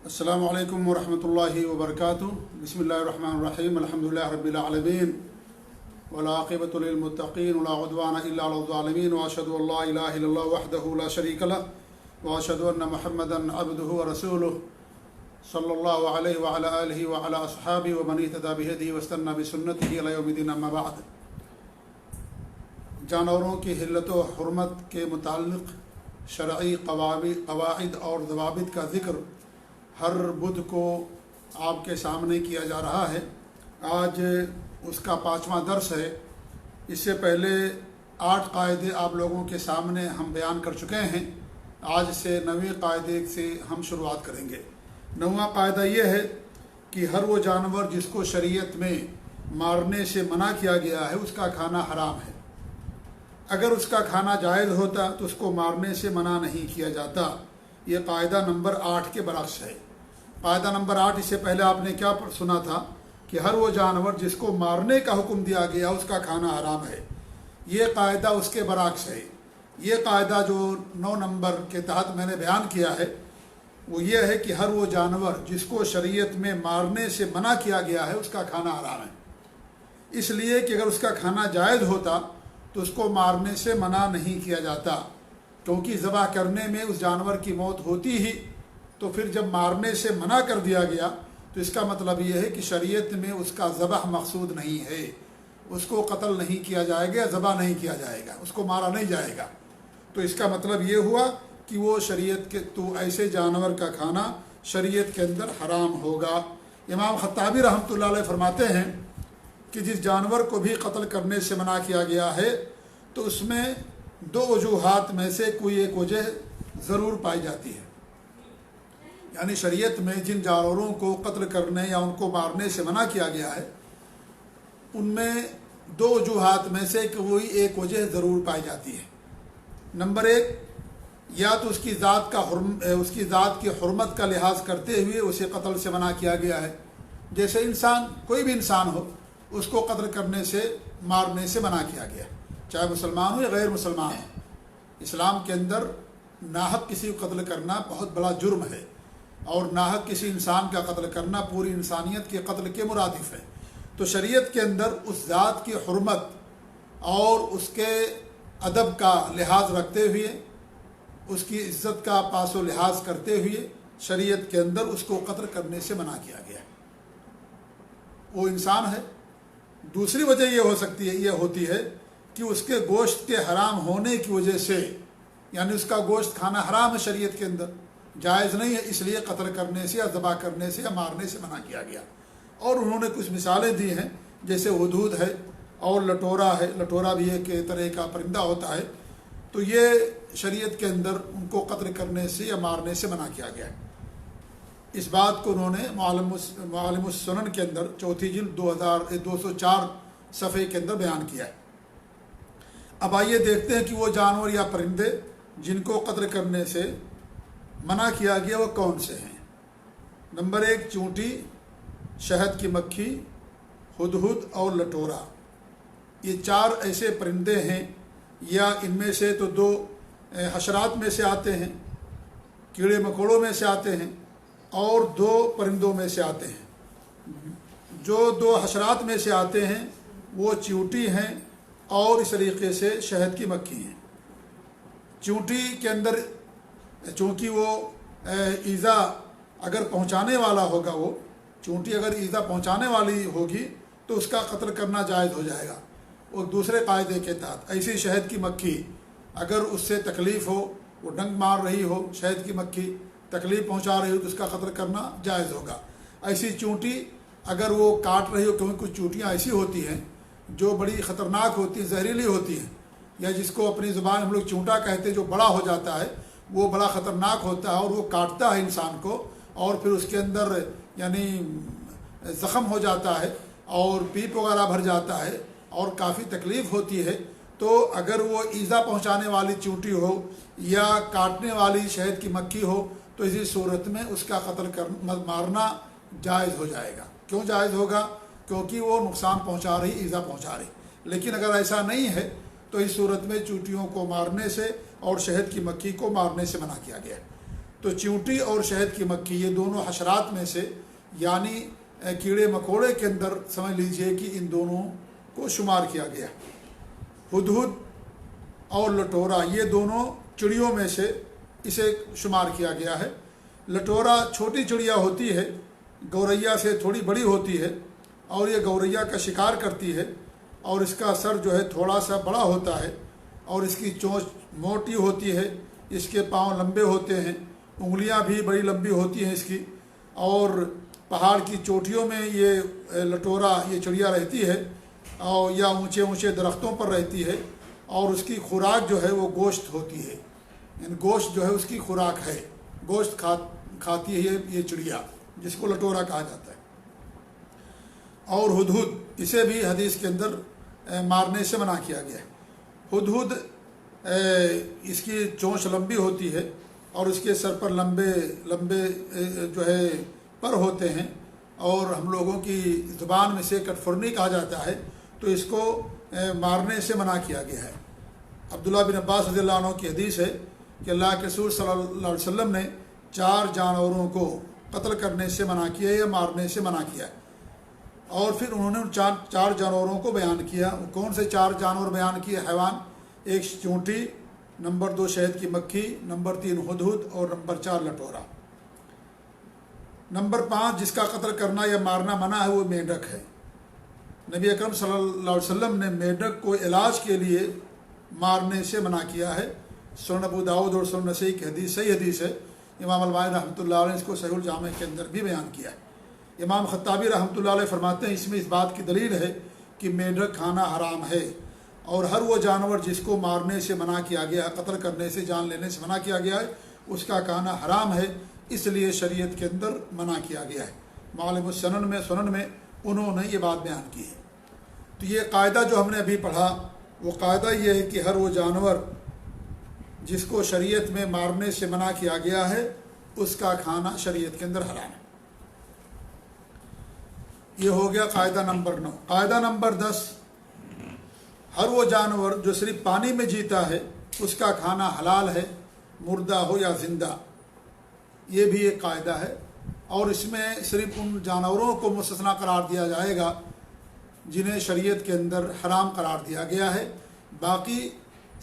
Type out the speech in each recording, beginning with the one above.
السلام علیکم ورحمۃ اللہ وبرکاتہ۔ بسم اللہ الرحمن الرحیم، الحمدللہ رب العالمین والعاقبۃ للمتقین ولا عدوان الا علی الظالمین، واشهد ان لا الہ الا اللہ وحدہ لا شریک لہ، واشهد ان محمدا عبدہ ورسولہ صلی اللہ علیہ وعلی آلہ وعلی اصحابہ ومن اہتدی بہدیہ واستنى بسنتہ الی یوم الدین، اما بعد۔ جانوروں کی حلت و حرمت کے متعلق شرعی قواعد اور ضوابط کا ذکر ہر بدھ کو آپ کے سامنے کیا جا رہا ہے۔ آج اس کا 5واں درس ہے۔ اس سے پہلے 8 قاعدے آپ لوگوں کے سامنے ہم بیان کر چکے ہیں۔ آج سے 9ویں قاعدے سے ہم شروعات کریں گے۔ 9واں قاعدہ یہ ہے کہ ہر وہ جانور جس کو شریعت میں مارنے سے منع کیا گیا ہے اس کا کھانا حرام ہے۔ اگر اس کا کھانا جائز ہوتا تو اس کو مارنے سے منع نہیں کیا جاتا۔ یہ قاعدہ نمبر 8 کے برعکس ہے۔ قاعدہ نمبر 8، اس سے پہلے آپ نے کیا سنا تھا کہ ہر وہ جانور جس کو مارنے کا حکم دیا گیا اس کا کھانا حرام ہے۔ یہ قاعدہ اس کے برعکس ہے۔ یہ قاعدہ جو 9 نمبر کے تحت میں نے بیان کیا ہے وہ یہ ہے کہ ہر وہ جانور جس کو شریعت میں مارنے سے منع کیا گیا ہے اس کا کھانا حرام ہے۔ اس لیے کہ اگر اس کا کھانا جائز ہوتا تو اس کو مارنے سے منع نہیں کیا جاتا، کیونکہ ذبح کرنے میں اس جانور کی موت ہوتی ہی، تو پھر جب مارنے سے منع کر دیا گیا تو اس کا مطلب یہ ہے کہ شریعت میں اس کا ذبح مقصود نہیں ہے، اس کو قتل نہیں کیا جائے گا، ذبح نہیں کیا جائے گا، اس کو مارا نہیں جائے گا۔ تو اس کا مطلب یہ ہوا کہ وہ شریعت کے تو ایسے جانور کا کھانا شریعت کے اندر حرام ہوگا۔ امام خطابی رحمۃ اللہ علیہ فرماتے ہیں کہ جس جانور کو بھی قتل کرنے سے منع کیا گیا ہے تو اس میں 2 وجوہات میں سے کوئی ایک وجہ ضرور پائی جاتی ہے۔ یعنی شریعت میں جن جانوروں کو قتل کرنے یا ان کو مارنے سے منع کیا گیا ہے ان میں 2 وجوہات میں سے کوئی ایک وجہ ضرور پائی جاتی ہے۔ نمبر 1، یا تو اس کی ذات کی حرمت کا لحاظ کرتے ہوئے اسے قتل سے منع کیا گیا ہے، جیسے انسان، کوئی بھی انسان ہو اس کو قتل کرنے سے مارنے سے منع کیا گیا، چاہے مسلمان ہو یا غیر مسلمان ہو۔ اسلام کے اندر ناحق کسی کو قتل کرنا بہت بڑا جرم ہے، اور ناحق کسی انسان کا قتل کرنا پوری انسانیت کے قتل کے مرادف ہے۔ تو شریعت کے اندر اس ذات کی حرمت اور اس کے ادب کا لحاظ رکھتے ہوئے، اس کی عزت کا پاس و لحاظ کرتے ہوئے شریعت کے اندر اس کو قتل کرنے سے منع کیا گیا۔ وہ انسان ہے۔ دوسری وجہ یہ ہوتی ہے کہ اس کے گوشت کے حرام ہونے کی وجہ سے، یعنی اس کا گوشت کھانا حرام ہے، شریعت کے اندر جائز نہیں ہے، اس لیے قتل کرنے سے یا ذبح کرنے سے یا مارنے سے منع کیا گیا۔ اور انہوں نے کچھ مثالیں دی ہیں، جیسے ہدہد ہے اور لٹورا ہے۔ لٹورا بھی ایک طرح کا پرندہ ہوتا ہے، تو یہ شریعت کے اندر ان کو قتل کرنے سے یا مارنے سے منع کیا گیا ہے۔ اس بات کو انہوں نے معالم السنن کے اندر 4 جلد 204 صفحے کے اندر بیان کیا ہے۔ اب آئیے دیکھتے ہیں کہ وہ جانور یا پرندے جن کو قتل کرنے سے منع کیا گیا وہ کون سے ہیں۔ نمبر 1، چونٹی، شہد کی مکھی، ہدہد اور لٹورا۔ یہ 4 ایسے پرندے ہیں، یا ان میں سے تو 2 حشرات میں سے آتے ہیں، کیڑے مکوڑوں میں سے آتے ہیں، اور 2 پرندوں میں سے آتے ہیں۔ جو 2 حشرات میں سے آتے ہیں وہ چونٹی ہیں اور اس طریقے سے شہد کی مکھی ہیں۔ چونٹی کے اندر چونکہ وہ ایذا اگر پہنچانے والا ہوگا، وہ چونٹی اگر ایذا پہنچانے والی ہوگی تو اس کا قتل کرنا جائز ہو جائے گا، اور دوسرے قاعدے کے تحت۔ ایسی شہد کی مکھی اگر اس سے تکلیف ہو، وہ ڈنک مار رہی ہو، شہد کی مکھی تکلیف پہنچا رہی ہو تو اس کا قتل کرنا جائز ہوگا۔ ایسی چونٹی اگر وہ کاٹ رہی ہو، کیونکہ کچھ چونٹیاں ایسی ہوتی ہیں جو بڑی خطرناک ہوتی ہیں، زہریلی ہوتی ہیں، یا جس کو اپنی زبان ہم لوگ چونٹا کہتے ہیں، جو بڑا ہو جاتا ہے، وہ بڑا خطرناک ہوتا ہے اور وہ کاٹتا ہے انسان کو، اور پھر اس کے اندر یعنی زخم ہو جاتا ہے اور پیپ وغیرہ بھر جاتا ہے اور کافی تکلیف ہوتی ہے۔ تو اگر وہ ایذا پہنچانے والی چونٹی ہو یا کاٹنے والی شہد کی مکھی ہو تو اسی صورت میں اس کا مارنا جائز ہو جائے گا۔ کیوں جائز ہوگا؟ کیونکہ وہ نقصان پہنچا رہی، ایذا پہنچا رہی۔ لیکن اگر ایسا نہیں ہے تو اس صورت میں چونٹیوں کو مارنے سے اور شہد کی مکھی کو مارنے سے منع کیا گیا ہے۔ تو چیونٹی اور شہد کی مکھی یہ دونوں حشرات میں سے یعنی کیڑے مکوڑے کے اندر سمجھ لیجئے کہ ان دونوں کو شمار کیا گیا۔ ہدہد اور لٹورا یہ دونوں چڑیوں میں سے اسے شمار کیا گیا ہے۔ لٹورا چھوٹی چڑیا ہوتی ہے، گوریا سے تھوڑی بڑی ہوتی ہے، اور یہ گوریا کا شکار کرتی ہے، اور اس کا سر جو ہے تھوڑا سا بڑا ہوتا ہے، اور اس کی چونچ موٹی ہوتی ہے، اس کے پاؤں لمبے ہوتے ہیں، انگلیاں بھی بڑی لمبی ہوتی ہیں اس کی، اور پہاڑ کی چوٹیوں میں یہ لٹورا یہ چڑیا رہتی ہے، اور یا اونچے اونچے درختوں پر رہتی ہے، اور اس کی خوراک جو ہے وہ گوشت ہوتی ہے، یعنی گوشت جو ہے اس کی خوراک ہے، گوشت کھاتی ہے یہ چڑیا جس کو لٹورا کہا جاتا ہے۔ اور ہدہد اسے بھی حدیث کے اندر مارنے سے منع کیا گیا ہے۔ ہدہد اس کی چونچ لمبی ہوتی ہے، اور اس کے سر پر لمبے لمبے جو ہے پر ہوتے ہیں، اور ہم لوگوں کی زبان میں سے کٹفرنی کہا جاتا ہے، تو اس کو مارنے سے منع کیا گیا ہے۔ عبداللہ بن عباس رضی اللہ عنہ کی حدیث ہے کہ اللہ کے رسول صلی اللہ علیہ وسلم نے 4 جانوروں کو قتل کرنے سے منع کیا یا مارنے سے منع کیا، اور پھر انہوں نے ان 4 جانوروں کو بیان کیا۔ کون سے 4 جانور بیان کیے حیوان؟ 1 چونٹی، نمبر 2 شہد کی مکھی، نمبر 3 ہدہد، اور نمبر 4 لٹورا۔ نمبر 5 جس کا قتل کرنا یا مارنا منع ہے وہ میڈک ہے۔ نبی اکرم صلی اللہ علیہ وسلم نے میڈک کو علاج کے لیے مارنے سے منع کیا ہے۔ سنن ابو داؤد اور سنن نسائی کی حدیث صحیح حدیث ہے۔ امام البانی رحمۃ اللہ علیہ نے اس کو صحیح الجامع کے اندر بھی بیان کیا ہے۔ امام خطابی رحمۃ اللہ علیہ فرماتے ہیں اس میں اس بات کی دلیل ہے کہ میڈک کھانا حرام ہے، اور ہر وہ جانور جس کو مارنے سے منع کیا گیا ہے، قتل کرنے سے، جان لینے سے منع کیا گیا ہے، اس کا کھانا حرام ہے، اس لیے شریعت کے اندر منع کیا گیا ہے۔ معالم السنن میں انہوں نے یہ بات بیان کی ہے۔ تو یہ قاعدہ جو ہم نے ابھی پڑھا وہ قاعدہ یہ ہے کہ ہر وہ جانور جس کو شریعت میں مارنے سے منع کیا گیا ہے اس کا کھانا شریعت کے اندر حرام ہے۔ یہ ہو گیا قاعدہ نمبر 9۔ قاعدہ نمبر 10، ہر وہ جانور جو صرف پانی میں جیتا ہے اس کا کھانا حلال ہے، مردہ ہو یا زندہ۔ یہ بھی ایک قاعدہ ہے، اور اس میں صرف ان جانوروں کو مستثنی قرار دیا جائے گا جنہیں شریعت کے اندر حرام قرار دیا گیا ہے۔ باقی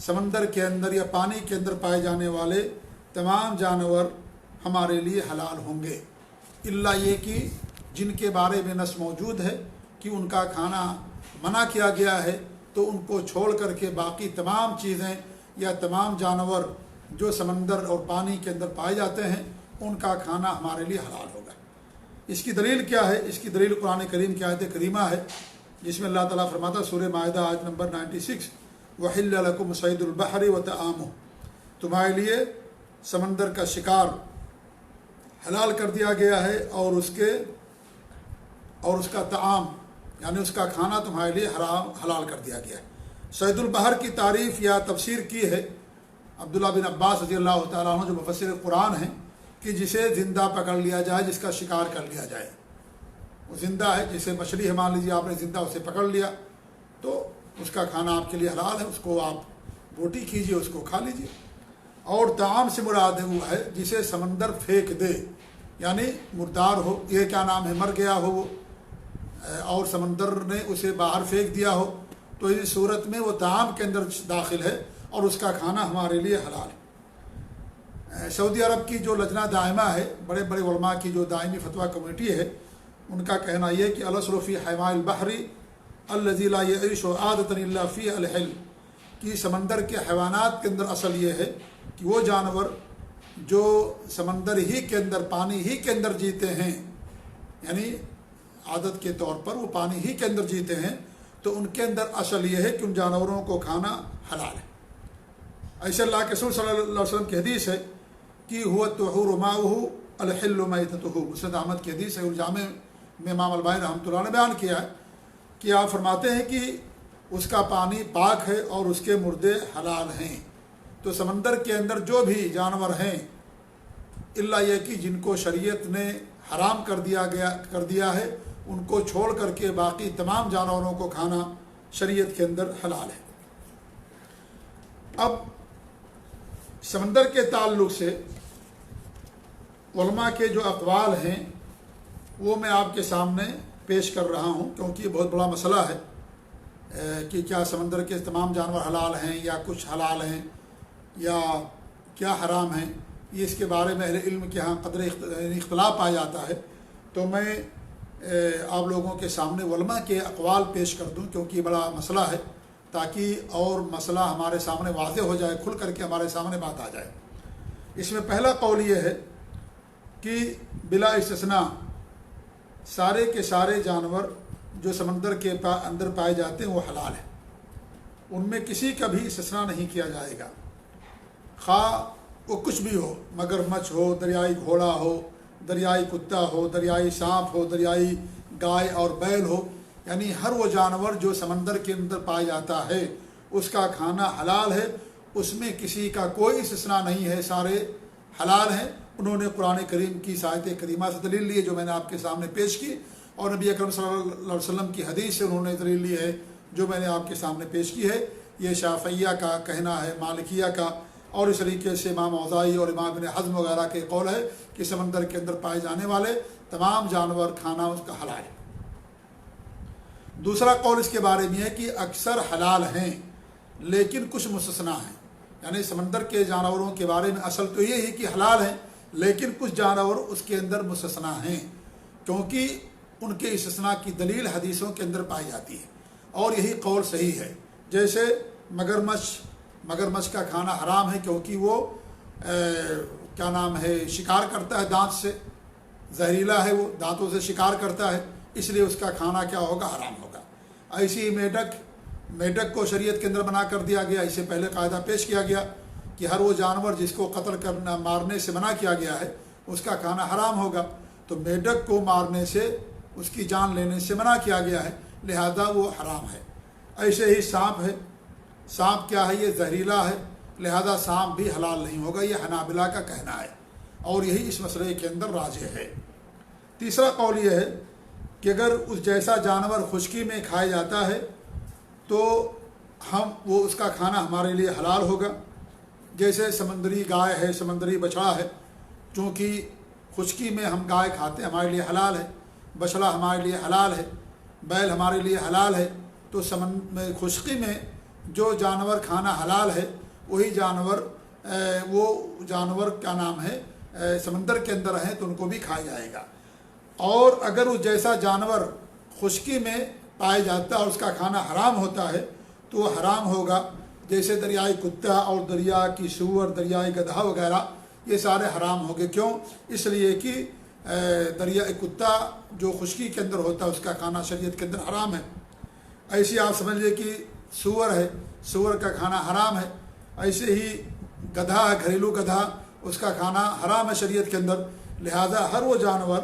سمندر کے اندر یا پانی کے اندر پائے جانے والے تمام جانور ہمارے لیے حلال ہوں گے، الا یہ کہ جن کے بارے میں نص موجود ہے کہ ان کا کھانا منع کیا گیا ہے، تو ان کو چھوڑ کر کے باقی تمام چیزیں یا تمام جانور جو سمندر اور پانی کے اندر پائے جاتے ہیں ان کا کھانا ہمارے لیے حلال ہوگا۔ اس کی دلیل کیا ہے؟ اس کی دلیل قرآن کریم کی آیت کریمہ ہے، جس میں اللہ تعالیٰ فرماتا ہے سورہ مائدہ آیت نمبر 96، وَحِلَّ لَكُمْ صَيْدُ الْبَحْرِ وَطَعَامُهُ، تمہارے لیے سمندر کا شکار حلال کر دیا گیا ہے، اور اس کا طعام یعنی اس کا کھانا تمہارے لیے حلال کر دیا گیا ہے۔ صید البحر کی تعریف یا تفسیر کی ہے عبداللہ بن عباس رضی اللہ تعالیٰ عنہ جو مفسر قرآن ہیں، کہ جسے زندہ پکڑ لیا جائے، جس کا شکار کر لیا جائے، وہ زندہ ہے، جسے مچھلی ہے مان لیجیے آپ نے زندہ اسے پکڑ لیا تو اس کا کھانا آپ کے لیے حلال ہے، اس کو آپ بوٹی کیجئے، اس کو کھا لیجئے۔ اور طعام سے مراد وہ ہے جسے سمندر پھینک دے، یعنی مردار ہو، یہ کیا نام ہے، مر گیا ہو وہ، اور سمندر نے اسے باہر پھینک دیا ہو، تو اس صورت میں وہ طعام کے اندر داخل ہے اور اس کا کھانا ہمارے لیے حلال ہے۔ سعودی عرب کی جو لجنہ دائمہ ہے، بڑے بڑے علماء کی جو دائمی فتویٰ کمیٹی ہے، ان کا کہنا یہ کہ الاصل فی حماء البحر الذی لا یعیش عادۃ الا فی الحل، کہ سمندر کے حیوانات کے اندر اصل یہ ہے کہ وہ جانور جو سمندر ہی کے اندر، پانی ہی کے اندر جیتے ہیں، یعنی عادت کے طور پر وہ پانی ہی کے اندر جیتے ہیں، تو ان کے اندر اصل یہ ہے کہ ان جانوروں کو کھانا حلال ہے۔ ایسے اللہ کے رسول صلی اللہ علیہ وسلم کی حدیث ہے کہ هو الطہور ماؤہ الحل میتتہ، مسند احمد کی حدیث ہے، الجامع میں امام البانی رحمۃ اللہ نے بیان کیا ہے کہ آپ فرماتے ہیں کہ اس کا پانی پاک ہے اور اس کے مردے حلال ہیں۔ تو سمندر کے اندر جو بھی جانور ہیں، الا یہ کہ جن کو شریعت نے حرام کر دیا ہے، ان کو چھوڑ کر کے باقی تمام جانوروں کو کھانا شریعت کے اندر حلال ہے۔ اب سمندر کے تعلق سے علماء کے جو اقوال ہیں وہ میں آپ کے سامنے پیش کر رہا ہوں، کیونکہ یہ بہت بڑا مسئلہ ہے کہ کیا سمندر کے تمام جانور حلال ہیں یا کچھ حلال ہیں یا کیا حرام ہیں۔ یہ اس کے بارے میں اہل علم کے ہاں قدر اختلاف پایا جاتا ہے، تو میں آپ لوگوں کے سامنے علماء کے اقوال پیش کر دوں، کیونکہ یہ بڑا مسئلہ ہے، تاکہ اور مسئلہ ہمارے سامنے واضح ہو جائے، کھل کر کے ہمارے سامنے بات آ جائے۔ اس میں پہلا قول یہ ہے کہ بلا استثناء سارے کے سارے جانور جو سمندر کے اندر پائے جاتے ہیں وہ حلال ہیں، ان میں کسی کا بھی استثناء نہیں کیا جائے گا، خواہ وہ کچھ بھی ہو، مگرمچھ ہو، دریائی گھوڑا ہو، دریائی کتا ہو، دریائی سانپ ہو، دریائی گائے اور بیل ہو، یعنی ہر وہ جانور جو سمندر کے اندر پایا جاتا ہے اس کا کھانا حلال ہے، اس میں کسی کا کوئی استثناء نہیں ہے، سارے حلال ہیں۔ انہوں نے قرآن کریم کی آیت کریمہ سے دلیل لی ہے جو میں نے آپ کے سامنے پیش کی، اور نبی اکرم صلی اللہ علیہ وسلم کی حدیث سے انہوں نے دلیل لی ہے جو میں نے آپ کے سامنے پیش کی ہے۔ یہ شافعیہ کا کہنا ہے، مالکیہ کا، اور اس طریقے سے امام اوزاعی اور امام ابن حزم وغیرہ کے قول ہے کہ سمندر کے اندر پائے جانے والے تمام جانور کھانا اس کا حلال ہے۔ دوسرا قول اس کے بارے میں ہے کہ اکثر حلال ہیں لیکن کچھ مستثنیٰ ہیں، یعنی سمندر کے جانوروں کے بارے میں اصل تو یہ ہے کہ حلال ہیں، لیکن کچھ جانور اس کے اندر مستثنیٰ ہیں، کیونکہ ان کے استثناء کی دلیل حدیثوں کے اندر پائی جاتی ہے، اور یہی قول صحیح ہے۔ جیسے مگرمچھ کا کھانا حرام ہے کیونکہ وہ کیا نام ہے شکار کرتا ہے، دانت سے زہریلا ہے، وہ دانتوں سے شکار کرتا ہے، اس لیے اس کا کھانا کیا ہوگا، حرام ہوگا۔ ایسی میڈک کو شریعت کے اندر بنا کر دیا گیا، اسے پہلے قاعدہ پیش کیا گیا کہ ہر وہ جانور جس کو قتل کرنا مارنے سے منع کیا گیا ہے اس کا کھانا حرام ہوگا، تو میڈک کو مارنے سے، اس کی جان لینے سے منع کیا گیا ہے، لہذا وہ حرام ہے۔ ایسے ہی سانپ ہے، سانپ کیا ہے، یہ زہریلا ہے، لہذا سانپ بھی حلال نہیں ہوگا، یہ حنابلہ کا کہنا ہے، اور یہی اس مسئلے کے اندر راجح ہے۔ تیسرا قول یہ ہے کہ اگر اس جیسا جانور خشکی میں کھایا جاتا ہے تو وہ اس کا کھانا ہمارے لیے حلال ہوگا، جیسے سمندری گائے ہے، سمندری بچھڑا ہے، چونکہ خشکی میں ہم گائے کھاتے ہیں ہمارے لیے حلال ہے، بچھڑا ہمارے لیے حلال ہے، بیل ہمارے لیے حلال ہے، تو خشکی میں جو جانور کھانا حلال ہے وہی جانور وہ جانور کیا نام ہے سمندر کے اندر ہیں تو ان کو بھی کھایا جائے گا۔ اور اگر وہ جیسا جانور خشکی میں پایا جاتا ہے اور اس کا کھانا حرام ہوتا ہے تو وہ حرام ہوگا، جیسے دریائی کتا اور دریا کی سور، دریائی گدھا وغیرہ، یہ سارے حرام ہوں گے۔ کیوں؟ اس لیے کہ دریائی کتا جو خشکی کے اندر ہوتا ہے اس کا کھانا شریعت کے اندر حرام ہے۔ ایسے آپ سمجھ لیے کہ سور ہے، سور کا کھانا حرام ہے۔ ایسے ہی گدھا ہے، گھریلو گدھا، اس کا کھانا حرام ہے شریعت کے اندر، لہذا ہر وہ جانور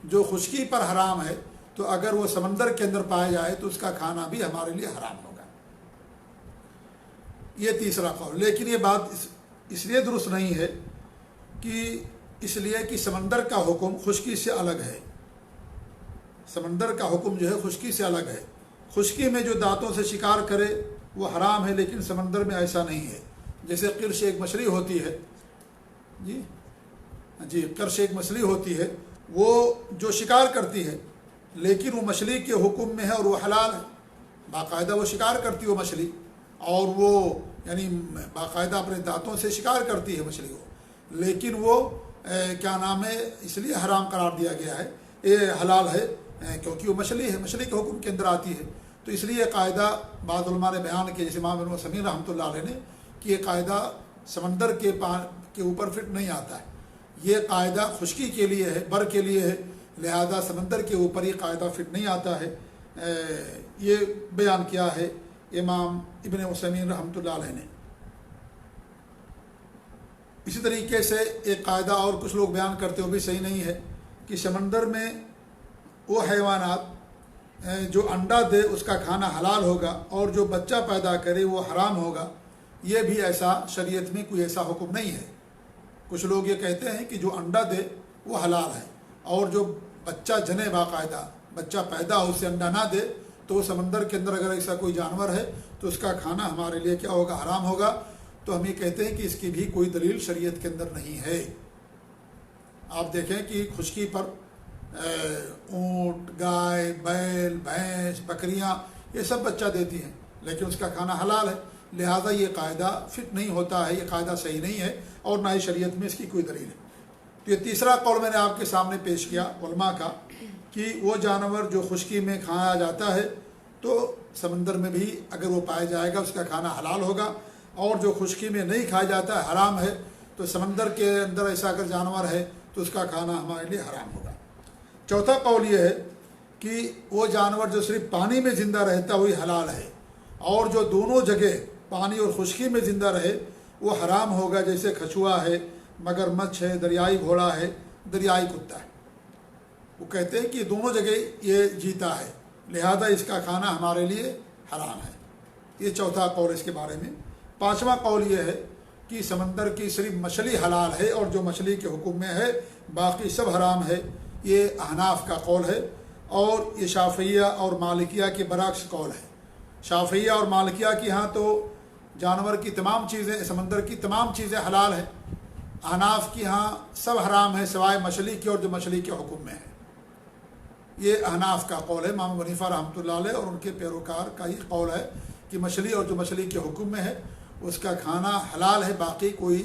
جو خشکی پر حرام ہے تو اگر وہ سمندر کے اندر پایا جائے تو اس کا کھانا بھی ہمارے لیے حرام ہوگا۔ یہ تیسرا قول، لیکن یہ بات اس لیے درست نہیں ہے کہ اس لیے کہ سمندر کا حکم خشکی سے الگ ہے، سمندر کا حکم جو ہے خشکی سے الگ ہے۔ خشکی میں جو دانتوں سے شکار کرے وہ حرام ہے، لیکن سمندر میں ایسا نہیں ہے۔ جیسے قرش ایک مچھلی ہوتی ہے، جی قرش ایک مچھلی ہوتی ہے، وہ جو شکار کرتی ہے لیکن وہ مچھلی کے حکم میں ہے اور وہ حلال ہے، باقاعدہ وہ شکار کرتی ہے وہ مچھلی، اور وہ یعنی باقاعدہ اپنے دانتوں سے شکار کرتی ہے مچھلی کو، لیکن وہ کیا نام ہے اس لیے حرام قرار دیا گیا ہے، یہ حلال ہے کیونکہ وہ مچھلی ہے، مچھلی کے حکم کے اندر آتی ہے۔ تو اس لیے یہ قاعدہ بعض علماء نے بیان کیا، جیسے امام ابن عثیمین رحمۃ اللہ علیہ نے، کہ یہ قاعدہ سمندر کے اوپر فٹ نہیں آتا ہے، یہ قاعدہ خشکی کے لیے ہے، بر کے لیے ہے، لہذا سمندر کے اوپر یہ قاعدہ فٹ نہیں آتا ہے۔ یہ بیان کیا ہے امام ابن عثیمین رحمۃ اللہ علیہ نے۔ اسی طریقے سے ایک قاعدہ اور کچھ لوگ بیان کرتے وہ بھی صحیح نہیں ہے کہ سمندر میں وہ حیوانات جو انڈا دے اس کا کھانا حلال ہوگا اور جو بچہ پیدا کرے وہ حرام ہوگا، یہ بھی ایسا شریعت میں کوئی ایسا حکم نہیں ہے۔ کچھ لوگ یہ کہتے ہیں کہ جو انڈا دے وہ حلال ہے، اور جو بچہ جنے باقاعدہ بچہ پیدا ہو اسے انڈا نہ دے تو وہ سمندر کے اندر اگر ایسا کوئی جانور ہے تو اس کا کھانا ہمارے لیے کیا ہوگا، حرام ہوگا۔ تو ہم یہ کہتے ہیں کہ اس کی بھی کوئی دلیل شریعت کے اندر نہیں ہے۔ آپ دیکھیں کہ خشکی پر اونٹ، گائے، بیل، بھینس، بکریاں یہ سب بچہ دیتی ہیں، لیکن اس کا کھانا حلال ہے، لہذا یہ قاعدہ فٹ نہیں ہوتا ہے، یہ قاعدہ صحیح نہیں ہے اور نہ ہی شریعت میں اس کی کوئی دلیل ہے۔ تو یہ تیسرا قول میں نے آپ کے سامنے پیش کیا علماء کا کہ وہ جانور جو خشکی میں کھایا جاتا ہے تو سمندر میں بھی اگر وہ پایا جائے گا اس کا کھانا حلال ہوگا، اور جو خشکی میں نہیں کھایا جاتا ہے، حرام ہے، تو سمندر کے اندر ایسا اگر جانور ہے تو اس کا کھانا ہمارے لیے حرام ہوگا۔ چوتھا قول یہ ہے کہ وہ جانور جو صرف پانی میں زندہ رہتا ہوئی حلال ہے، اور جو دونوں جگہ پانی اور خشکی میں زندہ رہے وہ حرام ہوگا، جیسے کھچوا ہے، مگرمچھ ہے، دریائی گھوڑا ہے، دریائی کتا ہے۔ وہ کہتے ہیں کہ دونوں جگہ یہ جیتا ہے، لہذا اس کا کھانا ہمارے لیے حرام ہے۔ یہ چوتھا قول اس کے بارے میں۔ پانچواں قول یہ ہے کہ سمندر کی صرف مچھلی حلال ہے اور جو مچھلی کے حکم میں ہے باقی سب حرام ہے، یہ احناف کا قول ہے، اور یہ شافعیہ اور مالکیہ کے برعکس قول ہے۔ شافعیہ اور مالکیہ کی ہاں تو جانور کی تمام چیزیں، سمندر کی تمام چیزیں حلال ہیں، احناف کی ہاں سب حرام ہے سوائے مچھلی کی اور جو مچھلی کے حکم میں ہے۔ یہ احناف کا قول ہے، امام ابو حنیفہ رحمۃ اللہ علیہ اور ان کے پیروکار کا یہ قول ہے کہ مچھلی اور جو مچھلی کے حکم میں ہے اس کا کھانا حلال ہے، باقی کوئی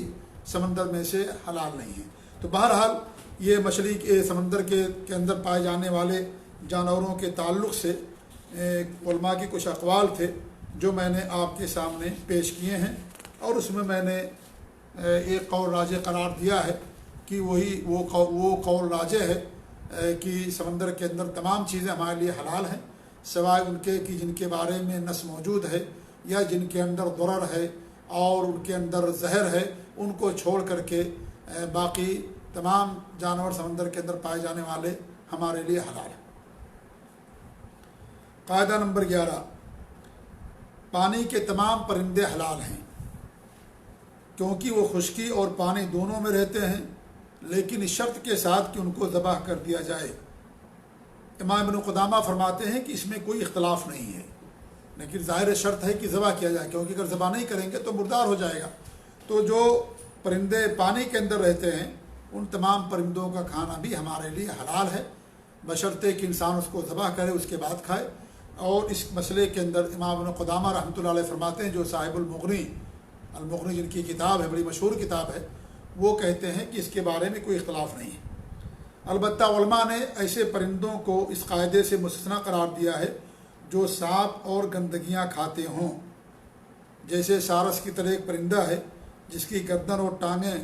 سمندر میں سے حلال نہیں ہے۔ تو بہرحال یہ مچھلی کے سمندر کے اندر پائے جانے والے جانوروں کے تعلق سے علماء کی کچھ اقوال تھے جو میں نے آپ کے سامنے پیش کیے ہیں، اور اس میں نے ایک قول راجح قرار دیا ہے کہ وہ قول راجح ہے کہ سمندر کے اندر تمام چیزیں ہمارے لیے حلال ہیں سوائے ان کے کہ جن کے بارے میں نص موجود ہے یا جن کے اندر ضرر ہے اور ان کے اندر زہر ہے، ان کو چھوڑ کر کے باقی تمام جانور سمندر کے اندر پائے جانے والے ہمارے لیے حلال ہیں۔ قاعدہ نمبر 11، پانی کے تمام پرندے حلال ہیں کیونکہ وہ خشکی اور پانی دونوں میں رہتے ہیں، لیکن اس شرط کے ساتھ کہ ان کو ذبح کر دیا جائے۔ امام ابن قدامہ فرماتے ہیں کہ اس میں کوئی اختلاف نہیں ہے، لیکن ظاہر شرط ہے کہ ذبح کیا جائے، کیونکہ اگر ذبح نہیں کریں گے تو مردار ہو جائے گا۔ تو جو پرندے پانی کے اندر رہتے ہیں ان تمام پرندوں کا کھانا بھی ہمارے لیے حلال ہے، بشرطے کہ انسان اس کو ذبح کرے اس کے بعد کھائے۔ اور اس مسئلے کے اندر امام ابن قدامہ رحمۃ اللہ علیہ فرماتے ہیں، جو صاحب المغنی جن کی کتاب ہے، بڑی مشہور کتاب ہے، وہ کہتے ہیں کہ اس کے بارے میں کوئی اختلاف نہیں ہے۔ البتہ علماء نے ایسے پرندوں کو اس قاعدے سے مستثنیٰ قرار دیا ہے جو سانپ اور گندگیاں کھاتے ہوں، جیسے سارس کی طرح ایک پرندہ ہے جس کی گردن اور ٹانگیں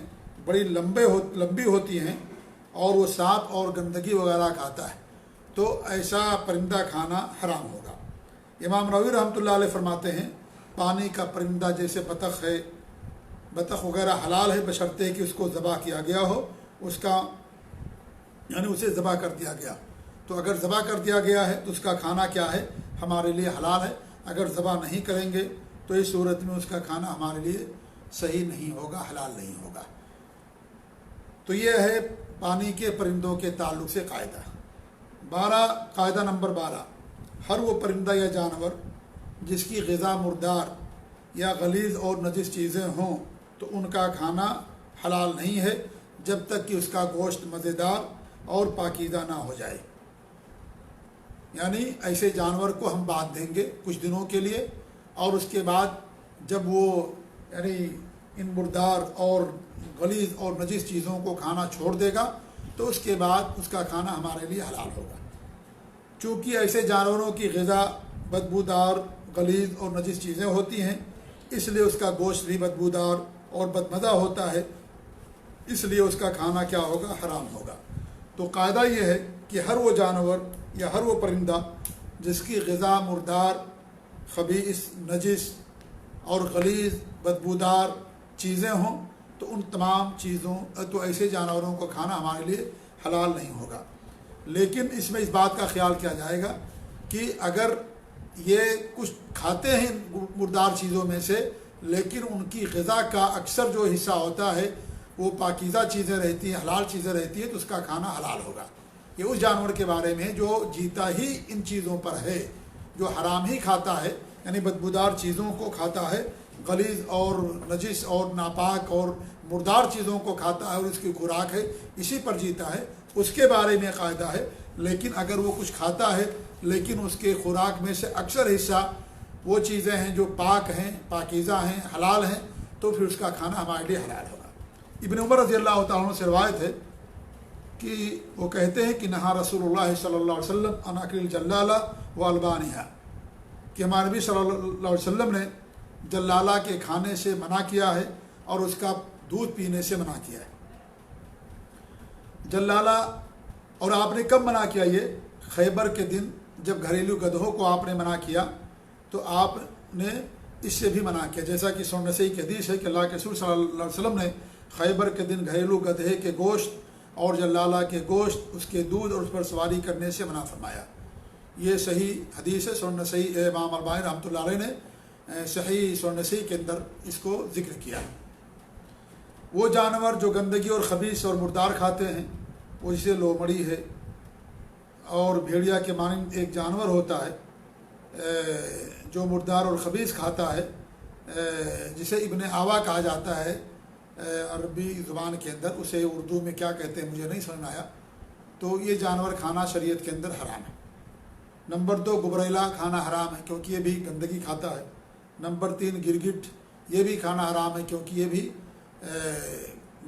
بڑی لمبی ہوتی ہیں اور وہ سانپ اور گندگی وغیرہ کھاتا ہے، تو ایسا پرندہ کھانا حرام ہوگا۔ امام نووی رحمۃ اللہ علیہ فرماتے ہیں پانی کا پرندہ جیسے بطخ وغیرہ حلال ہے بشرطے کہ اس کو ذبح کیا گیا ہو، اس کا یعنی اسے ذبح کر دیا گیا۔ تو اگر ذبح کر دیا گیا ہے تو اس کا کھانا کیا ہے؟ ہمارے لیے حلال ہے۔ اگر ذبح نہیں کریں گے تو اس صورت میں اس کا کھانا ہمارے لیے صحیح نہیں ہوگا، حلال نہیں ہوگا۔ تو یہ ہے پانی کے پرندوں کے تعلق سے قاعدہ۔ قاعدہ نمبر 12، ہر وہ پرندہ یا جانور جس کی غذا مردار یا غلیظ اور نجس چیزیں ہوں تو ان کا کھانا حلال نہیں ہے جب تک کہ اس کا گوشت مزیدار اور پاکیزہ نہ ہو جائے۔ یعنی ایسے جانور کو ہم باندھ دیں گے کچھ دنوں کے لیے، اور اس کے بعد جب وہ یعنی ان مردار اور غلیظ اور نجس چیزوں کو کھانا چھوڑ دے گا تو اس کے بعد اس کا کھانا ہمارے لیے حلال ہوگا۔ چونکہ ایسے جانوروں کی غذا بدبودار، غلیظ اور نجس چیزیں ہوتی ہیں، اس لیے اس کا گوشت بھی بدبودار اور بدمزہ ہوتا ہے، اس لیے اس کا کھانا کیا ہوگا؟ حرام ہوگا۔ تو قاعدہ یہ ہے کہ ہر وہ جانور یا ہر وہ پرندہ جس کی غذا مردار، خبیث، نجس اور غلیظ بدبودار چیزیں ہوں تو ان تمام چیزوں تو ایسے جانوروں کو کھانا ہمارے لیے حلال نہیں ہوگا۔ لیکن اس میں اس بات کا خیال کیا جائے گا کہ اگر یہ کچھ کھاتے ہیں مردار چیزوں میں سے، لیکن ان کی غذا کا اکثر جو حصہ ہوتا ہے وہ پاکیزہ چیزیں رہتی ہیں، حلال چیزیں رہتی ہیں، تو اس کا کھانا حلال ہوگا۔ یہ اس جانور کے بارے میں جو جیتا ہی ان چیزوں پر ہے، جو حرام ہی کھاتا ہے، یعنی بدبودار چیزوں کو کھاتا ہے، غلیظ اور نجس اور ناپاک اور مردار چیزوں کو کھاتا ہے اور اس کی خوراک ہے، اسی پر جیتا ہے، اس کے بارے میں قاعدہ ہے۔ لیکن اگر وہ کچھ کھاتا ہے لیکن اس کے خوراک میں سے اکثر حصہ وہ چیزیں ہیں جو پاک ہیں، پاکیزہ ہیں، حلال ہیں، تو پھر اس کا کھانا ہمارے لیے حلال ہوگا۔ ابن عمر رضی اللہ تعالیٰ عنہ سے روایت ہے کہ وہ کہتے ہیں کہ نہا رسول اللہ صلی اللہ علیہ وسلم عن اکل الجلالہ و البانہا، کہ ہمارے نبی صلی اللہ علیہ وسلم نے جلالہ کے کھانے سے منع کیا ہے اور اس کا دودھ پینے سے منع کیا ہے۔ جلالہ، اور آپ نے کب منع کیا؟ یہ خیبر کے دن جب گھریلو گدھوں کو آپ نے منع کیا تو آپ نے اس سے بھی منع کیا، جیسا کہ سنن نسائی کی حدیث ہے کہ اللہ کے رسول صلی اللہ علیہ وسلم نے خیبر کے دن گھریلو گدھے کے گوشت اور جلالہ کے گوشت، اس کے دودھ اور اس پر سواری کرنے سے منع فرمایا۔ یہ صحیح حدیث ہے، سنن نسائی امام البانی رحمۃ اللہ علیہ نے صحیح سنن نسائی کے اندر اس کو ذکر کیا۔ وہ جانور جو گندگی اور خبیث اور مردار کھاتے ہیں، وہ جسے لومڑی ہے اور بھیڑیا کے مانند ایک جانور ہوتا ہے جو مردار اور خبیث کھاتا ہے، جسے ابن آوا کہا جاتا ہے عربی زبان کے اندر، اسے اردو میں کیا کہتے ہیں مجھے نہیں سمجھ میں آیا، تو یہ جانور کھانا شریعت کے اندر حرام ہے۔ نمبر 2 گبریلا کھانا حرام ہے کیونکہ یہ بھی گندگی کھاتا ہے۔ نمبر 3 گرگٹ، یہ بھی کھانا حرام ہے کیونکہ یہ بھی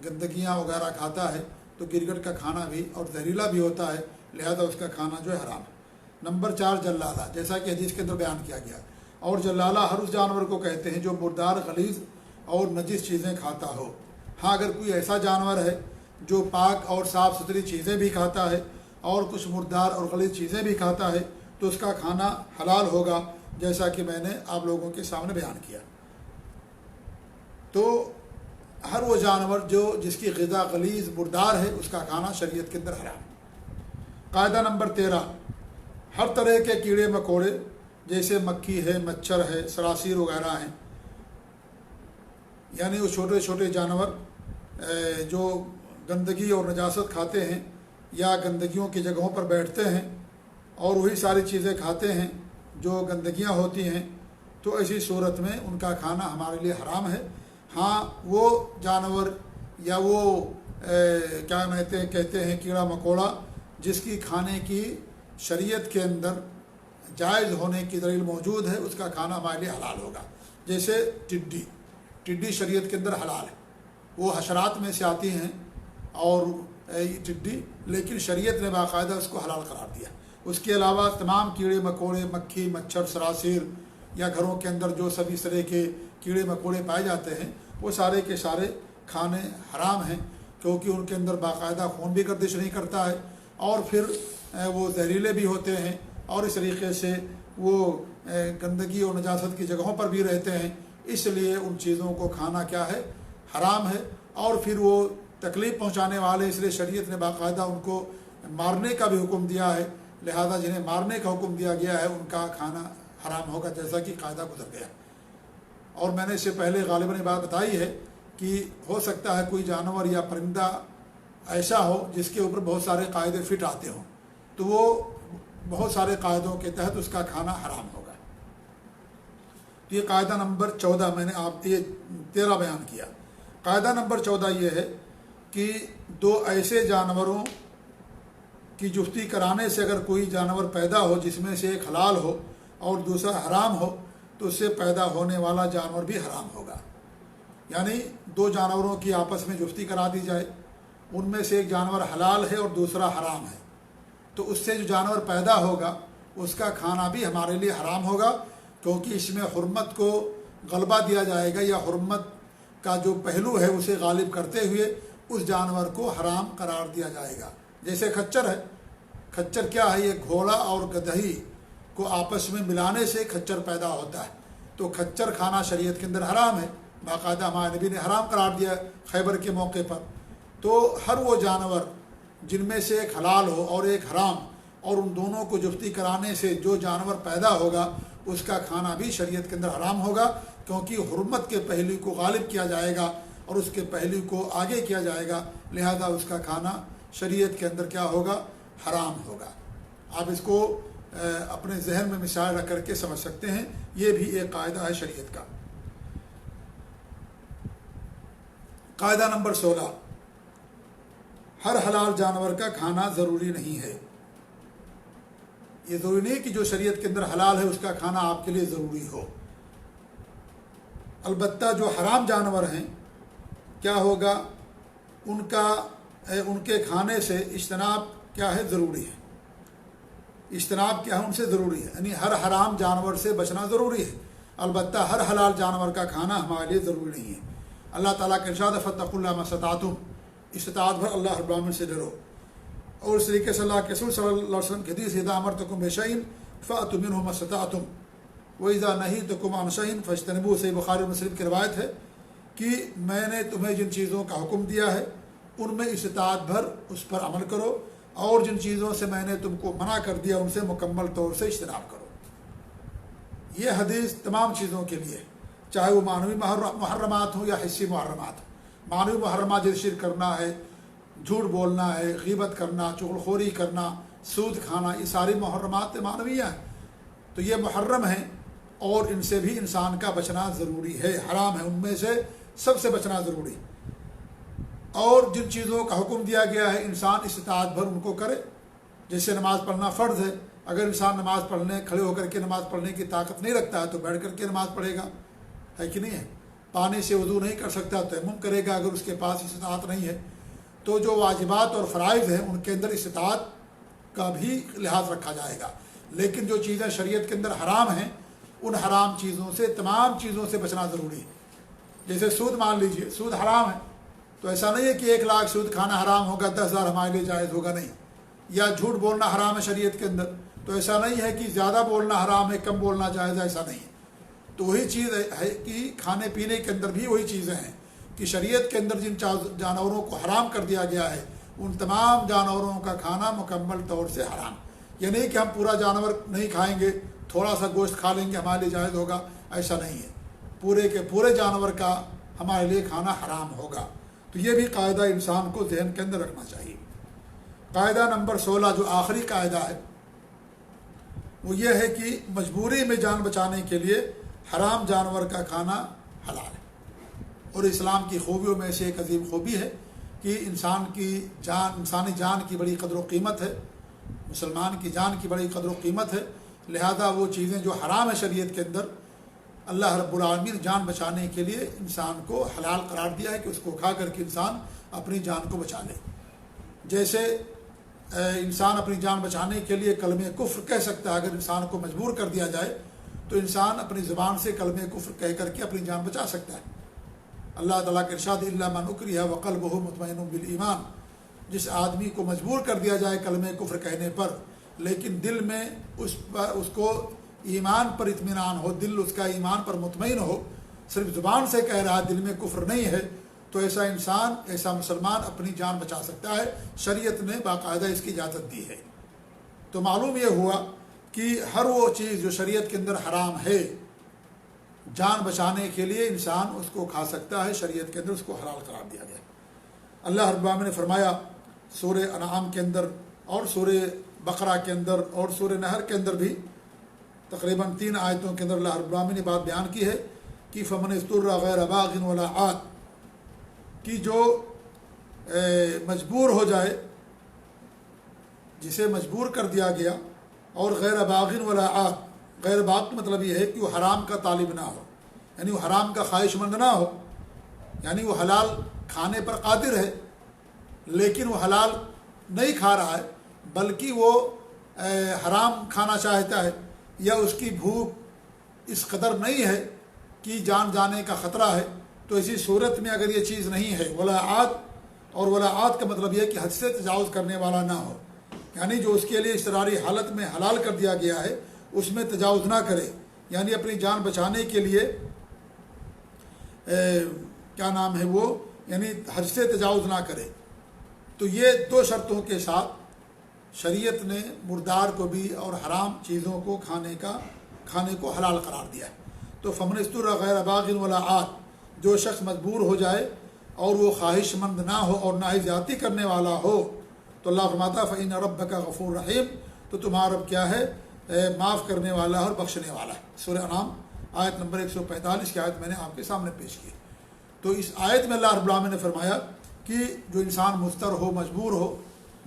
گندگیاں وغیرہ کھاتا ہے، تو گرگٹ کا کھانا بھی اور زہریلا بھی ہوتا ہے، لہذا اس کا کھانا جو ہے حرام ہے۔ نمبر 4 جلالہ، جیسا کہ حدیث کے اندر بیان کیا گیا، اور جلالہ ہر اس جانور کو کہتے ہیں جو مردار، غلیظ اور نجس چیزیں کھاتا ہو۔ ہاں اگر کوئی ایسا جانور ہے جو پاک اور صاف ستھری چیزیں بھی کھاتا ہے اور کچھ مردار اور غلیظ چیزیں بھی کھاتا ہے تو اس کا کھانا حلال ہوگا، جیسا کہ میں نے آپ لوگوں کے سامنے بیان کیا۔ تو ہر وہ جانور جس کی غذا غلیظ مردار ہے، اس کا کھانا شریعت کے اندر حرام ہے۔ قاعدہ نمبر 13، ہر طرح کے کیڑے مکوڑے جیسے مکھی ہے، مچھر ہے، صراصیر وغیرہ ہیں، یعنی وہ چھوٹے چھوٹے جانور جو گندگی اور نجاست کھاتے ہیں یا گندگیوں کی جگہوں پر بیٹھتے ہیں اور وہی ساری چیزیں کھاتے ہیں جو گندگیاں ہوتی ہیں، تو ایسی صورت میں ان کا کھانا ہمارے لیے حرام ہے۔ ہاں وہ جانور یا وہ کیا کہتے ہیں کیڑا مکوڑا جس کی کھانے کی شریعت کے اندر جائز ہونے کی دلیل موجود ہے، اس کا کھانا ہمارے لیے حلال ہوگا۔ جیسے ٹڈی شریعت کے اندر حلال ہے، وہ حشرات میں سے آتی ہیں اور ٹڈی، لیکن شریعت نے باقاعدہ اس کو حلال قرار دیا۔ اس کے علاوہ تمام کیڑے مکوڑے، مکھی، مچھر، صراصیر یا گھروں کے اندر جو سب اس طرح کے کیڑے مکوڑے پائے جاتے ہیں، وہ سارے کے سارے کھانے حرام ہیں، کیونکہ ان کے اندر باقاعدہ خون بھی گردش نہیں کرتا ہے اور پھر وہ زہریلے بھی ہوتے ہیں اور اس طریقے سے وہ گندگی اور نجاست کی جگہوں پر بھی رہتے ہیں، اس لیے ان چیزوں کو کھانا کیا ہے، حرام ہے۔ اور پھر وہ تکلیف پہنچانے والے، اس لیے شریعت نے باقاعدہ ان کو مارنے کا بھی حکم دیا ہے، لہذا جنہیں مارنے کا حکم دیا گیا ہے ان کا کھانا حرام ہوگا، جیسا کہ قاعدہ گزر گیا۔ اور میں نے اس سے پہلے غالباً بات بتائی ہے کہ ہو سکتا ہے کوئی جانور یا پرندہ ایسا ہو جس کے اوپر بہت سارے قاعدے فٹ آتے ہوں، تو وہ بہت سارے قاعدوں کے تحت اس کا کھانا حرام ہوگا۔ تو یہ قاعدہ نمبر 14 میں نے آپ یہ 13 بیان کیا۔ قاعدہ نمبر 14 یہ ہے کہ دو ایسے جانوروں کی جفتی کرانے سے اگر کوئی جانور پیدا ہو جس میں سے ایک حلال ہو اور دوسرا حرام ہو تو اس سے پیدا ہونے والا جانور بھی حرام ہوگا۔ یعنی دو جانوروں کی آپس میں جفتی کرا دی جائے، ان میں سے ایک جانور حلال ہے اور دوسرا حرام ہے، تو اس سے جو جانور پیدا ہوگا اس کا کھانا بھی ہمارے لیے حرام ہوگا، کیونکہ اس میں حرمت کو غلبہ دیا جائے گا یا حرمت کا جو پہلو ہے اسے غالب کرتے ہوئے اس جانور کو حرام قرار دیا جائے گا۔ جیسے کھچر ہے، کھچر کیا ہے؟ یہ گھوڑا اور گدہی کو آپس میں ملانے سے کھچر پیدا ہوتا ہے، تو کھچر کھانا شریعت کے اندر حرام ہے، باقاعدہ ہمارے نبی نے حرام قرار دیا خیبر کے موقع پر۔ تو ہر وہ جانور جن میں سے ایک حلال ہو اور ایک حرام، اور ان دونوں کو جفتی کرانے سے جو جانور پیدا ہوگا اس کا کھانا بھی شریعت کے اندر حرام ہوگا، کیونکہ حرمت کے پہلو کو غالب کیا جائے گا اور اس کے پہلو کو آگے کیا جائے گا، لہذا اس کا کھانا شریعت کے اندر کیا ہوگا؟ حرام ہوگا۔ آپ اس کو اپنے ذہن میں مثال رکھ کر کے سمجھ سکتے ہیں، یہ بھی ایک قاعدہ ہے شریعت کا۔ قاعدہ نمبر 16، ہر حلال جانور کا کھانا ضروری نہیں ہے۔ یہ ضروری نہیں کہ جو شریعت کے اندر حلال ہے اس کا کھانا آپ کے لیے ضروری ہو۔ البتہ جو حرام جانور ہیں کیا ہوگا، ان کے کھانے سے اجتناب کیا ہے، ضروری ہے۔ اجتناب کیا ہے، ان سے ضروری ہے، یعنی ہر حرام جانور سے بچنا ضروری ہے، البتہ ہر حلال جانور کا کھانا ہمارے لیے ضروری نہیں ہے۔ اللہ تعالیٰ کا ارشاد ہے فاتقوا اللہ ما استطعتم، استطاعت بھر اللہ رب العالمین سے ڈرو۔ اور اس طریقے سے اللہ کے رسول صلی اللہ علیہ وسلم کی حدیث اذا امرتکم بشیء فأتوا منہ ما استطعتم وإذا نہیتکم عن شیء فاجتنبوہ، صحیح بخاری و مسلم کی روایت ہے کہ میں نے تمہیں جن چیزوں کا حکم دیا ہے ان میں استطاعت بھر اس پر عمل کرو، اور جن چیزوں سے میں نے تم کو منع کر دیا ان سے مکمل طور سے اجتناب کرو۔ یہ حدیث تمام چیزوں کے لیے، چاہے وہ معنوی محرمات ہوں یا حسی محرمات ہوں۔ معنوی محرمات جیسے شرک کرنا ہے، جھوٹ بولنا ہے، غیبت کرنا، چغل خوری کرنا، سود کھانا، یہ ساری محرمات معنویہ ہیں، تو یہ محرم ہیں اور ان سے بھی انسان کا بچنا ضروری ہے، حرام ہے، ان میں سے سب سے بچنا ضروری۔ اور جن چیزوں کا حکم دیا گیا ہے انسان استطاعت بھر ان کو کرے، جیسے نماز پڑھنا فرض ہے، اگر انسان نماز پڑھنے کھڑے ہو کر کے نماز پڑھنے کی طاقت نہیں رکھتا ہے تو بیٹھ کر کے نماز پڑھے گا، ہے کہ نہیں ہے؟ پانی سے وضو نہیں کر سکتا تو تیمم کرے گا اگر اس کے پاس استطاعت نہیں ہے۔ تو جو واجبات اور فرائض ہیں ان کے اندر استطاعت کا بھی لحاظ رکھا جائے گا، لیکن جو چیزیں شریعت کے اندر حرام ہیں ان حرام چیزوں سے، تمام چیزوں سے بچنا ضروری ہے۔ جیسے سود مان لیجئے، سود حرام ہے تو ایسا نہیں ہے کہ 1 لاکھ سود کھانا حرام ہوگا، 10,000 ہمارے لیے جائز ہوگا، نہیں۔ یا جھوٹ بولنا حرام ہے شریعت کے اندر تو ایسا نہیں ہے کہ زیادہ بولنا حرام ہے، کم بولنا جائز ہے، ایسا نہیں ہے۔ تو وہی چیز ہے کہ کھانے پینے کے اندر بھی وہی چیزیں ہیں کہ شریعت کے اندر جن جانوروں کو حرام کر دیا گیا ہے ان تمام جانوروں کا کھانا مکمل طور سے حرام۔ یہ نہیں کہ ہم پورا جانور نہیں کھائیں گے، تھوڑا سا گوشت کھا لیں گے ہمارے لیے جائز ہوگا، ایسا نہیں ہے، پورے کے پورے جانور کا ہمارے لیے کھانا حرام ہوگا۔ تو یہ بھی قاعدہ انسان کو ذہن کے اندر رکھنا چاہیے۔ قاعدہ نمبر 16 جو آخری قاعدہ ہے وہ یہ ہے کہ مجبوری میں جان بچانے کے لیے حرام جانور کا کھانا حلال ہے۔ اور اسلام کی خوبیوں میں سے ایک عظیم خوبی ہے کہ انسانی جان کی بڑی قدر و قیمت ہے، مسلمان کی جان کی بڑی قدر و قیمت ہے، لہذا وہ چیزیں جو حرام ہے شریعت کے اندر اللہ رب العالمین جان بچانے کے لیے انسان کو حلال قرار دیا ہے کہ اس کو کھا کر کے انسان اپنی جان کو بچا لے۔ جیسے انسان اپنی جان بچانے کے لیے کلمہ کفر کہہ سکتا ہے، اگر انسان کو مجبور کر دیا جائے تو انسان اپنی زبان سے کلمہ کفر کہہ کر کے اپنی جان بچا سکتا ہے۔ اللہ تعالیٰ کے ارشاد الا من اکرہ وقلبہ مطمئن بالایمان، جس آدمی کو مجبور کر دیا جائے کلمہ کفر کہنے پر لیکن دل میں اس کو ایمان پر اطمینان ہو، دل اس کا ایمان پر مطمئن ہو، صرف زبان سے کہہ رہا دل میں کفر نہیں ہے، تو ایسا انسان، ایسا مسلمان اپنی جان بچا سکتا ہے، شریعت نے باقاعدہ اس کی اجازت دی ہے۔ تو معلوم یہ ہوا کہ ہر وہ چیز جو شریعت کے اندر حرام ہے جان بچانے کے لیے انسان اس کو کھا سکتا ہے، شریعت کے اندر اس کو حلال قرار دیا گیا۔ اللہ رب العالمین نے فرمایا سورہ انعام کے اندر اور سورہ بقرہ کے اندر اور سورہ نحر کے اندر بھی تقریباً 3 آیتوں کے اندر اللہ رب العالمین نے بات بیان کی ہے کہ فمن اضطر غیر باغ ولا عاد، کہ جو مجبور ہو جائے، جسے مجبور کر دیا گیا، اور غیر باغ ولا عاد، غیر باغ کا مطلب یہ ہے کہ وہ حرام کا طالب نہ ہو، یعنی وہ حرام کا خواہش مند نہ ہو، یعنی وہ حلال کھانے پر قادر ہے لیکن وہ حلال نہیں کھا رہا ہے بلکہ وہ حرام کھانا چاہتا ہے، یا اس کی بھوک اس قدر نہیں ہے کہ جان جانے کا خطرہ ہے، تو اسی صورت میں اگر یہ چیز نہیں ہے ولا عاد، اور ولا عاد کا مطلب یہ ہے کہ حد سے تجاوز کرنے والا نہ ہو، یعنی جو اس کے لیے اضطراری حالت میں حلال کر دیا گیا ہے اس میں تجاوز نہ کرے، یعنی اپنی جان بچانے کے لیے کیا نام ہے وہ، یعنی حد سے تجاوز نہ کرے۔ تو یہ 2 شرطوں کے ساتھ شریعت نے مردار کو بھی اور حرام چیزوں کو کھانے کو حلال قرار دیا ہے۔ تو فمن اضطر غیر باغ ولا عاد، جو شخص مجبور ہو جائے اور وہ خواہش مند نہ ہو اور نہ ہی زیادتی کرنے والا ہو، تو اللہ فرماتا فإن ربک غفور رحیم، تو تمہارا رب کیا ہے، معاف کرنے والا اور بخشنے والا ہے۔ سورہ انعام آیت نمبر 145 کی آیت میں نے آپ کے سامنے پیش کی۔ تو اس آیت میں اللہ رب العالمین نے فرمایا کہ جو انسان مضطر ہو، مجبور ہو،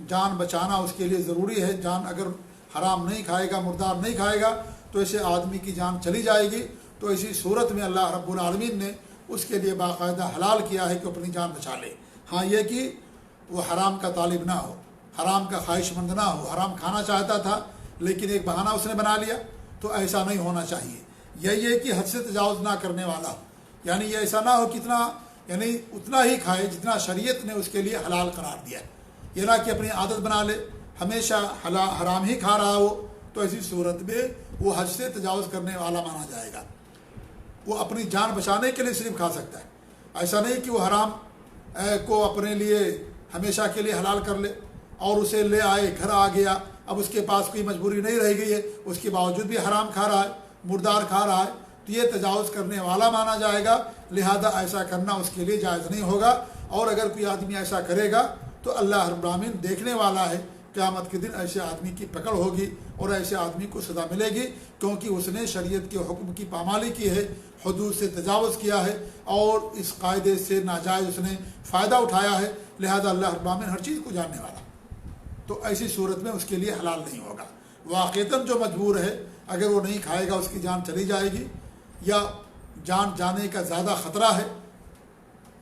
جان بچانا اس کے لیے ضروری ہے. جان اگر حرام نہیں کھائے گا، مردار نہیں کھائے گا تو ایسے آدمی کی جان چلی جائے گی. تو اسی صورت میں اللہ رب العالمین نے اس کے لیے باقاعدہ حلال کیا ہے کہ اپنی جان بچا لے. ہاں یہ کہ وہ حرام کا طالب نہ ہو، حرام کا خواہش مند نہ ہو. حرام کھانا چاہتا تھا لیکن ایک بہانہ اس نے بنا لیا، تو ایسا نہیں ہونا چاہیے. یہی ہے کہ حد سے تجاوز نہ کرنے والا، یعنی یہ ایسا نہ ہو کتنا، یعنی اتنا ہی کھائے جتنا شریعت نے اس کے لیے حلال قرار دیا ہے. یہ نہ کہ اپنی عادت بنا لے ہمیشہ حرام ہی کھا رہا ہو، تو ایسی صورت میں وہ حد سے تجاوز کرنے والا مانا جائے گا. وہ اپنی جان بچانے کے لیے صرف کھا سکتا ہے. ایسا نہیں کہ وہ حرام کو اپنے لیے ہمیشہ کے لیے حلال کر لے اور اسے لے آئے، گھر آ گیا، اب اس کے پاس کوئی مجبوری نہیں رہ گئی ہے، اس کے باوجود بھی حرام کھا رہا ہے، مردار کھا رہا ہے، تو یہ تجاوز کرنے والا مانا جائے گا. لہذا ایسا کرنا اس کے لیے جائز نہیں ہوگا. اور اگر کوئی آدمی ایسا کرے گا تو اللہ رب العالمین دیکھنے والا ہے. قیامت کے دن ایسے آدمی کی پکڑ ہوگی اور ایسے آدمی کو سزا ملے گی، کیونکہ اس نے شریعت کے حکم کی پامالی کی ہے، حدود سے تجاوز کیا ہے اور اس قاعدے سے ناجائز اس نے فائدہ اٹھایا ہے. لہذا اللہ رب العالمین ہر چیز کو جاننے والا، تو ایسی صورت میں اس کے لیے حلال نہیں ہوگا. واقعتاً جو مجبور ہے اگر وہ نہیں کھائے گا اس کی جان چلی جائے گی یا جان جانے کا زیادہ خطرہ ہے،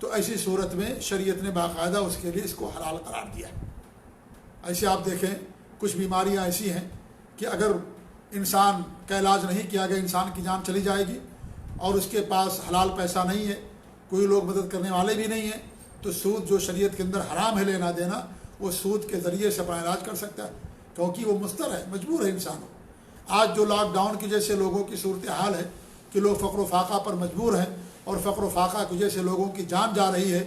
تو ایسی صورت میں شریعت نے باقاعدہ اس کے لیے اس کو حلال قرار دیا. ایسے آپ دیکھیں کچھ بیماریاں ایسی ہیں کہ اگر انسان کا علاج نہیں کیا گیا انسان کی جان چلی جائے گی اور اس کے پاس حلال پیسہ نہیں ہے، کوئی لوگ مدد کرنے والے بھی نہیں ہیں، تو سود جو شریعت کے اندر حرام ہے لینا دینا، وہ سود کے ذریعے سے اپنا علاج کر سکتا ہے، کیونکہ وہ مضطر ہے، مجبور ہے انسان. آج جو لاک ڈاؤن کی وجہ سے لوگوں کی صورتحال ہے کہ لوگ فقر و فاقہ پر مجبور ہیں اور فقر و فاقہ کی وجہ سے لوگوں کی جان جا رہی ہے،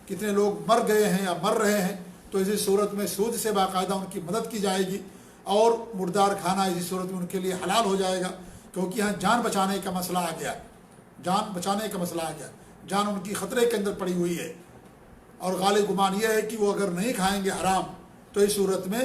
کتنے لوگ مر گئے ہیں یا مر رہے ہیں، تو اسی صورت میں سود سے باقاعدہ ان کی مدد کی جائے گی اور مردار کھانا اسی صورت میں ان کے لیے حلال ہو جائے گا. کیونکہ یہاں جان بچانے کا مسئلہ آ گیا، جان بچانے کا مسئلہ آ گیا، جان ان کی خطرے کے اندر پڑی ہوئی ہے. اور غالب گمان یہ ہے کہ وہ اگر نہیں کھائیں گے حرام تو اس صورت میں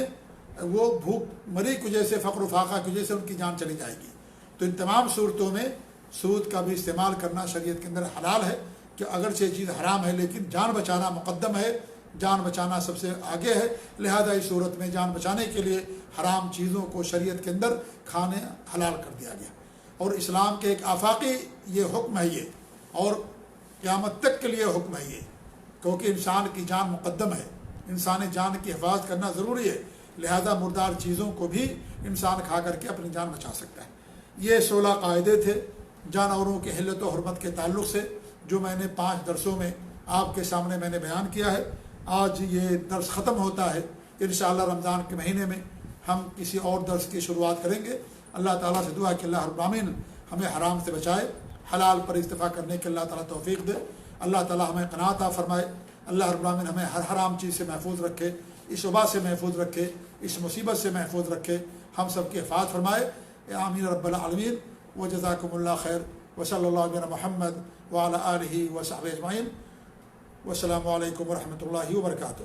وہ بھوک مری کی وجہ سے، فقر و فاقہ کی وجہ سے ان کی جان چلی جائے گی. تو ان تمام صورتوں میں سود کا بھی استعمال کرنا شریعت کے اندر حلال ہے کہ اگرچہ چیز حرام ہے لیکن جان بچانا مقدم ہے، جان بچانا سب سے آگے ہے. لہذا اس صورت میں جان بچانے کے لیے حرام چیزوں کو شریعت کے اندر کھانے حلال کر دیا گیا. اور اسلام کے ایک آفاقی یہ حکم ہے، یہ اور قیامت تک کے لیے حکم ہے یہ، کیونکہ انسان کی جان مقدم ہے، انسانی جان کی حفاظت کرنا ضروری ہے. لہذا مردار چیزوں کو بھی انسان کھا کر کے اپنی جان بچا سکتا ہے. یہ 16 قاعدے تھے جانوروں کے حلت و حرمت کے تعلق سے، جو میں نے 5 درسوں میں آپ کے سامنے میں نے بیان کیا ہے. آج یہ درس ختم ہوتا ہے، انشاءاللہ رمضان کے مہینے میں ہم کسی اور درس کی شروعات کریں گے. اللہ تعالیٰ سے دعا کہ اللہ رب العالمین ہمیں حرام سے بچائے، حلال پر اکتفا کرنے کے اللہ تعالیٰ توفیق دے. اللہ تعالیٰ ہمیں قناعت عطا فرمائے. اللہ رب العالمین ہمیں ہر حرام چیز سے محفوظ رکھے، اس وبا سے محفوظ رکھے، اس مصیبت سے محفوظ رکھے، ہم سب کی حفاظت فرمائے. آمین رب العالمین. وجزاکم اللہ خیر. وصلی اللہ علیہ محمد وعلی آلہ وصحبہ اجمعین. والسلام علیکم ورحمۃ اللہ وبرکاتہ.